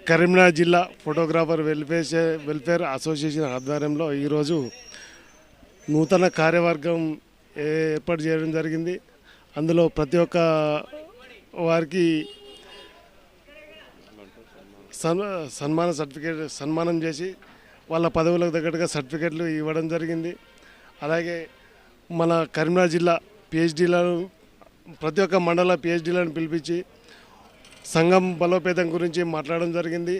కరీంనగర్ జిల్లా photographer welfare association ఆధ్వర్యంలో ఈరోజు నూతన కార్యవర్గం ఏర్పాటు చేయడం జరిగింది. అందులో ప్రతి ఒక్క వారికి సన్మానం చేసి వాళ్ళ పదవులకు తగ్గట్టుగా సర్టిఫికెట్లు ఇవ్వడం జరిగింది. అలాగే మన కరీంనగర్ జిల్లా పిహెచ్డీలను ప్రతి ఒక్క మండల పిహెచ్డీలను పిలిపించి సంఘం బలోపేతం గురించి మాట్లాడడం జరిగింది.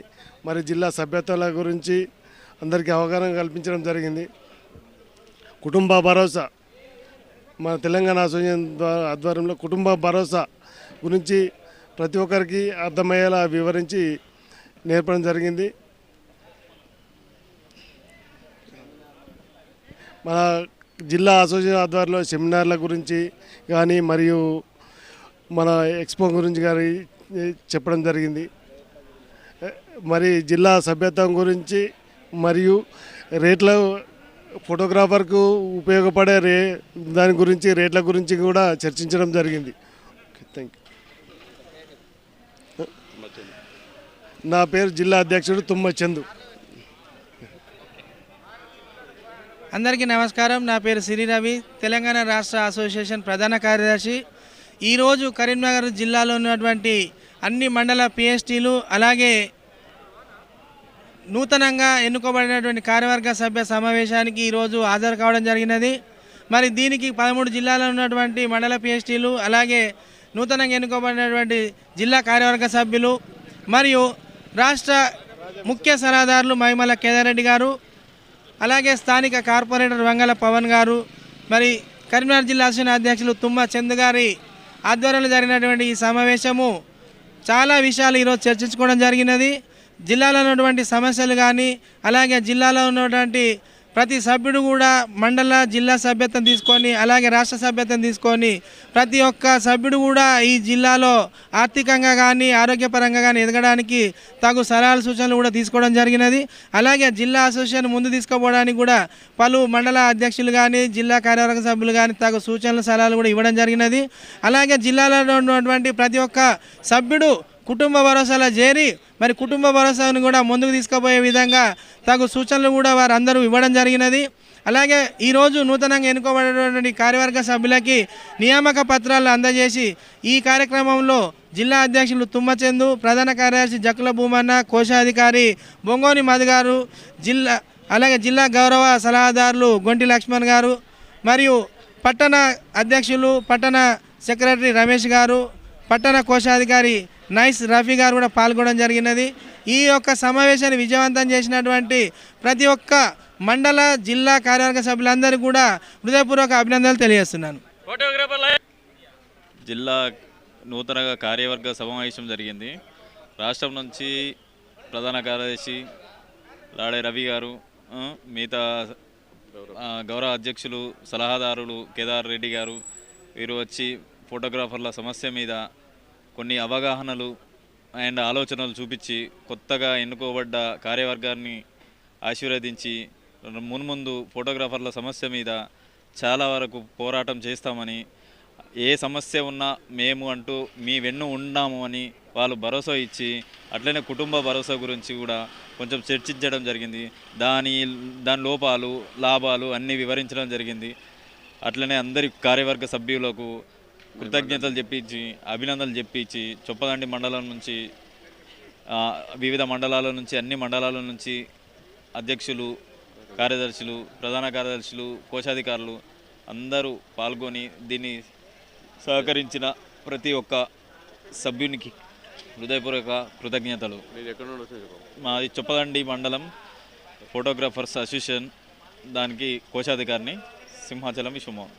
మరి జిల్లా సభ్యత్వాల గురించి అందరికీ అవగాహన కల్పించడం జరిగింది. కుటుంబ భరోసా మన తెలంగాణ అసోసియేషన్ ఆధ్వర్యంలో కుటుంబ భరోసా గురించి ప్రతి ఒక్కరికి అర్థమయ్యేలా వివరించి నేర్పడం జరిగింది. మన జిల్లా అసోసియేషన్ ఆధ్వర్యంలో సెమినార్ల గురించి కానీ మరియు మన ఎక్స్పో గురించి కానీ చెప్పడం జరిగింది. మరి జిల్లా సభ్యత్వం గురించి మరియు రేట్ల ఫోటోగ్రాఫర్కు ఉపయోగపడే దాని గురించి రేట్ల గురించి కూడా చర్చించడం జరిగింది. Thank you. నా పేరు జిల్లా అధ్యక్షుడు తుమ్మ చందు. అందరికీ నమస్కారం. నా పేరు సిరి రవి, తెలంగాణ రాష్ట్ర అసోసియేషన్ ప్రధాన కార్యదర్శి. ఈరోజు కరీంనగర్ జిల్లాలో ఉన్నటువంటి అన్ని మండల పిఎస్టీలు అలాగే నూతనంగా ఎన్నుకోబడినటువంటి కార్యవర్గ సభ్య సమావేశానికి ఈరోజు హాజరు కావడం జరిగినది. మరి దీనికి 13 జిల్లాలో ఉన్నటువంటి మండల పిఎస్టీలు అలాగే నూతనంగా ఎన్నుకోబడినటువంటి జిల్లా కార్యవర్గ సభ్యులు మరియు రాష్ట్ర ముఖ్య సలహాదారులు మైమల కేదారెడ్డి గారు, అలాగే స్థానిక కార్పొరేటర్ వంగల పవన్ గారు, మరి కరీంనగర్ జిల్లా అసోసియేషన్ అధ్యక్షులు తుమ్మ చంద్ గారి ఆధ్వర్యంలో జరిగినటువంటి ఈ సమావేశము చాలా విషయాలు ఈరోజు చర్చించుకోవడం జరిగినది. జిల్లాలో ఉన్నటువంటి సమస్యలు కానీ అలాగే జిల్లాలో ఉన్నటువంటి ప్రతి సభ్యుడు కూడా మండల జిల్లా సభ్యత్వం తీసుకొని అలాగే రాష్ట్ర సభ్యత్వం తీసుకొని ప్రతి ఒక్క సభ్యుడు కూడా ఈ జిల్లాలో ఆర్థికంగా కానీ ఆరోగ్యపరంగా కానీ ఎదగడానికి తగు సలహాలు సూచనలు కూడా తీసుకోవడం జరిగినది. అలాగే జిల్లా అసోసియేషన్ ముందు తీసుకుపోవడానికి కూడా పలు మండల అధ్యక్షులు కానీ జిల్లా కార్యవర్గ సభ్యులు కానీ తగు సూచనలు సలహాలు కూడా ఇవ్వడం జరిగినది. అలాగే జిల్లాలో ఉన్నటువంటి ప్రతి ఒక్క సభ్యుడు కుటుంబ భరోసాలో చేరి మరి కుటుంబ భరోసాను కూడా ముందుకు తీసుకుపోయే విధంగా తగు సూచనలు కూడా వారందరూ ఇవ్వడం జరిగినది. అలాగే ఈరోజు నూతనంగా ఎన్నుకోబడినటువంటి కార్యవర్గ సభ్యులకి నియామక పత్రాలు అందజేసి ఈ కార్యక్రమంలో జిల్లా అధ్యక్షులు తుమ్మచందు, ప్రధాన కార్యదర్శి జక్కుల భూమన్న, కోశాధికారి బొంగోని మధు గారు, అలాగే జిల్లా గౌరవ సలహాదారులు గొంటి లక్ష్మణ్ గారు మరియు పట్టణ అధ్యక్షులు పట్టణ సెక్రటరీ రమేష్ గారు, పట్టణ కోశాధికారి నైస్ రఫీ గారు కూడా పాల్గొనడం జరిగినది. ఈ యొక్క సమావేశాన్ని విజయవంతం చేసినటువంటి ప్రతి ఒక్క మండల జిల్లా కార్యవర్గ సభ్యులందరికీ కూడా హృదయపూర్వక అభినందనలు తెలియజేస్తున్నాను. జిల్లా నూతనంగా కార్యవర్గ సమావేశం జరిగింది. రాష్ట్రం నుంచి ప్రధాన కార్యదర్శి లాడే రవి గారు, మిగతా గౌరవ అధ్యక్షులు సలహాదారులు కేదార్ రెడ్డి గారు వీరు వచ్చి ఫోటోగ్రాఫర్ల సమస్య మీద కొన్ని అవగాహనలు అండ్ ఆలోచనలు చూపించి కొత్తగా ఎన్నుకోబడ్డ కార్యవర్గాన్ని ఆశీర్వదించి మున్ముందు ఫోటోగ్రాఫర్ల సమస్య మీద చాలా వరకు పోరాటం చేస్తామని, ఏ సమస్య ఉన్నా మేము అంటూ మీ వెన్ను ఉన్నాము అని వాళ్ళు భరోసా ఇచ్చి అట్లనే కుటుంబ భరోసా గురించి కూడా కొంచెం చర్చించడం జరిగింది. దాని లోపాలు లాభాలు అన్నీ వివరించడం జరిగింది. అట్లనే అందరి కార్యవర్గ సభ్యులకు కృతజ్ఞతలు చెప్పించి అభినందనలు చెప్పించి చొప్పదండి మండలం నుంచి వివిధ మండలాల నుంచి అన్ని మండలాల నుంచి అధ్యక్షులు, కార్యదర్శులు, ప్రధాన కార్యదర్శులు, కోశాధికారులు అందరూ పాల్గొని దీన్ని సహకరించిన ప్రతి ఒక్క సభ్యునికి హృదయపూర్వక కృతజ్ఞతలు. మాది చొప్పదండి మండలం ఫోటోగ్రాఫర్స్ అసోసియేషన్, దానికి కోశాధికారిని సింహాచలం విశ్వమోహన్.